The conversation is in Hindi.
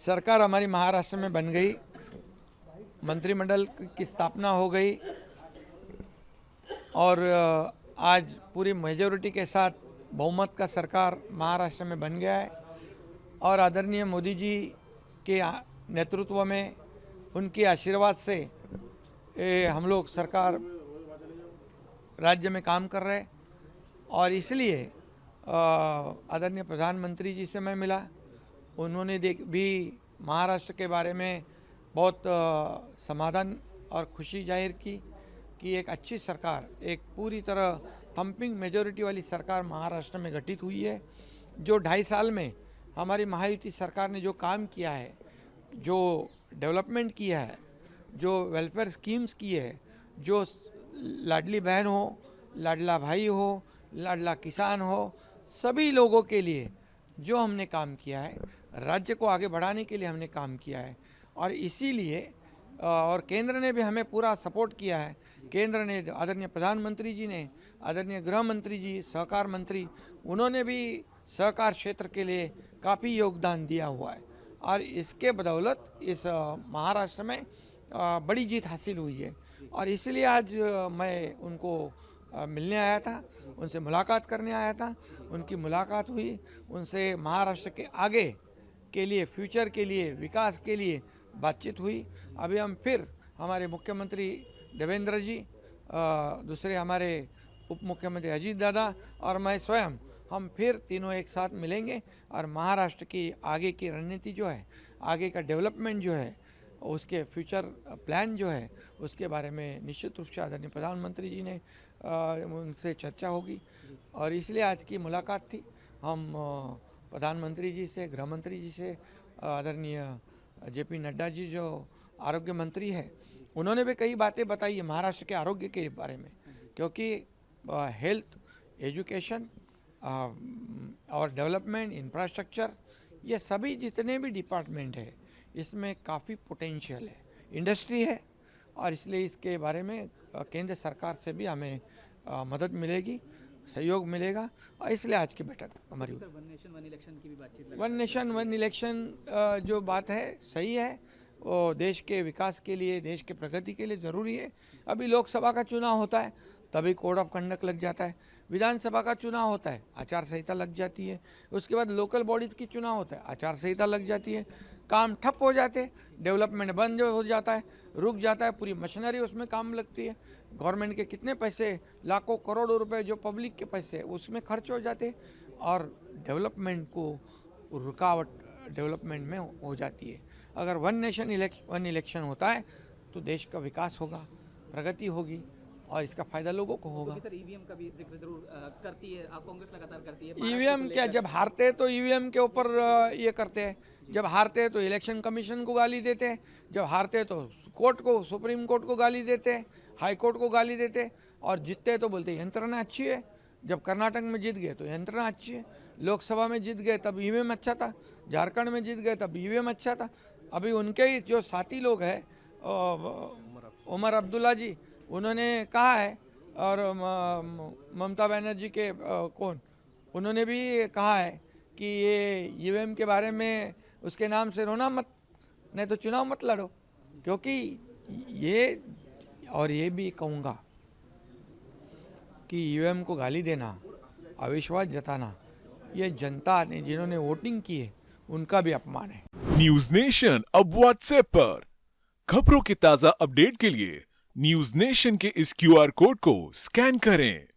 सरकार हमारी महाराष्ट्र में बन गई, मंत्रिमंडल की स्थापना हो गई और आज पूरी मेजॉरिटी के साथ बहुमत का सरकार महाराष्ट्र में बन गया है और आदरणीय मोदी जी के नेतृत्व में, उनके आशीर्वाद से हम लोग सरकार राज्य में काम कर रहे हैं। और इसलिए आदरणीय प्रधानमंत्री जी से मैं मिला, उन्होंने भी महाराष्ट्र के बारे में बहुत समाधान और खुशी जाहिर की कि एक अच्छी सरकार, एक पूरी तरह थम्पिंग मेजॉरिटी वाली सरकार महाराष्ट्र में गठित हुई है। जो 2.5 साल में हमारी महायुति सरकार ने जो काम किया है, जो डेवलपमेंट किया है, जो वेलफेयर स्कीम्स की है, जो लाडली बहन हो, लाडला भाई हो, लाडला किसान हो, सभी लोगों के लिए जो हमने काम किया है, राज्य को आगे बढ़ाने के लिए हमने काम किया है। और इसीलिए और केंद्र ने भी हमें पूरा सपोर्ट किया है। केंद्र ने, आदरणीय प्रधानमंत्री जी ने, आदरणीय गृह मंत्री जी, सहकार मंत्री, उन्होंने भी सहकार क्षेत्र के लिए काफ़ी योगदान दिया हुआ है और इसके बदौलत इस महाराष्ट्र में बड़ी जीत हासिल हुई है। और इसलिए आज मैं उनको मिलने आया था, उनसे मुलाकात करने आया था। उनकी मुलाकात हुई, उनसे महाराष्ट्र के आगे के लिए, फ्यूचर के लिए, विकास के लिए बातचीत हुई। अभी हम फिर हमारे मुख्यमंत्री देवेंद्र जी, दूसरे हमारे उप मुख्यमंत्री अजीत दादा और मैं स्वयं, हम फिर तीनों एक साथ मिलेंगे और महाराष्ट्र की आगे की रणनीति जो है, आगे का डेवलपमेंट जो है, उसके फ्यूचर प्लान जो है, उसके बारे में निश्चित रूप से आदरणीय प्रधानमंत्री जी ने उनसे चर्चा होगी। और इसलिए आज की मुलाकात थी। हम प्रधानमंत्री जी से, गृह मंत्री जी से, आदरणीय JP नड्डा जी जो आरोग्य मंत्री है, उन्होंने भी कई बातें बताई है महाराष्ट्र के आरोग्य के बारे में, क्योंकि हेल्थ, एजुकेशन और डेवलपमेंट, इंफ्रास्ट्रक्चर, ये सभी जितने भी डिपार्टमेंट है, इसमें काफ़ी पोटेंशियल है, इंडस्ट्री है। और इसलिए इसके बारे में केंद्र सरकार से भी हमें मदद मिलेगी, सहयोग मिलेगा और इसलिए आज की बैठक हमारी। वन नेशन वन इलेक्शन की भी बातचीत, वन नेशन वन इलेक्शन जो बात है सही है, वो देश के विकास के लिए, देश के प्रगति के लिए ज़रूरी है। अभी लोकसभा का चुनाव होता है तभी कोड ऑफ कंडक्ट लग जाता है, विधानसभा का चुनाव होता है आचार संहिता लग जाती है, उसके बाद लोकल बॉडीज़ की चुनाव होता है आचार संहिता लग जाती है, काम ठप हो जाते, डेवलपमेंट बंद हो जाता है, रुक जाता है, पूरी मशीनरी उसमें काम लगती है। गवर्नमेंट के कितने पैसे, लाखों करोड़ों रुपए जो पब्लिक के पैसे उसमें खर्च हो जाते और डेवलपमेंट को रुकावट डेवलपमेंट में हो जाती है। अगर वन नेशन वन इलेक्शन होता है तो देश का विकास होगा, प्रगति होगी और इसका फायदा लोगों को होगा। सर ईवीएम का भी जिक्र जरूर करती है, आप कांग्रेस लगातार करती है। ईवीएम क्या, जब हारते हैं तो ईवीएम के ऊपर ये करते हैं, जब हारते हैं तो इलेक्शन कमीशन को गाली देते हैं, जब हारते हैं तो कोर्ट को, सुप्रीम कोर्ट को गाली देते हैं, हाई कोर्ट को गाली देते हैं, और जीतते हैं तो बोलते हैं यंत्रणा अच्छी है। जब कर्नाटक में जीत गए तो यंत्रणा अच्छी है, लोकसभा में जीत गए तब ईवीएम अच्छा था, झारखंड में जीत गए तब ईवीएम अच्छा था। अभी उनके ही जो साथी लोग हैं, उमर अब्दुल्ला जी, उन्होंने कहा है, और ममता बनर्जी के कौन, उन्होंने भी कहा है कि ये ईवीएम के बारे में उसके नाम से रोना मत, नहीं तो चुनाव मत लड़ो। क्योंकि ये, और ये भी कहूँगा कि ईवीएम को गाली देना, अविश्वास जताना, ये जनता ने जिन्होंने वोटिंग की है उनका भी अपमान है। न्यूज नेशन अब व्हाट्सएप पर खबरों के ताजा अपडेट के लिए न्यूज नेशन के इस QR कोड को स्कैन करें।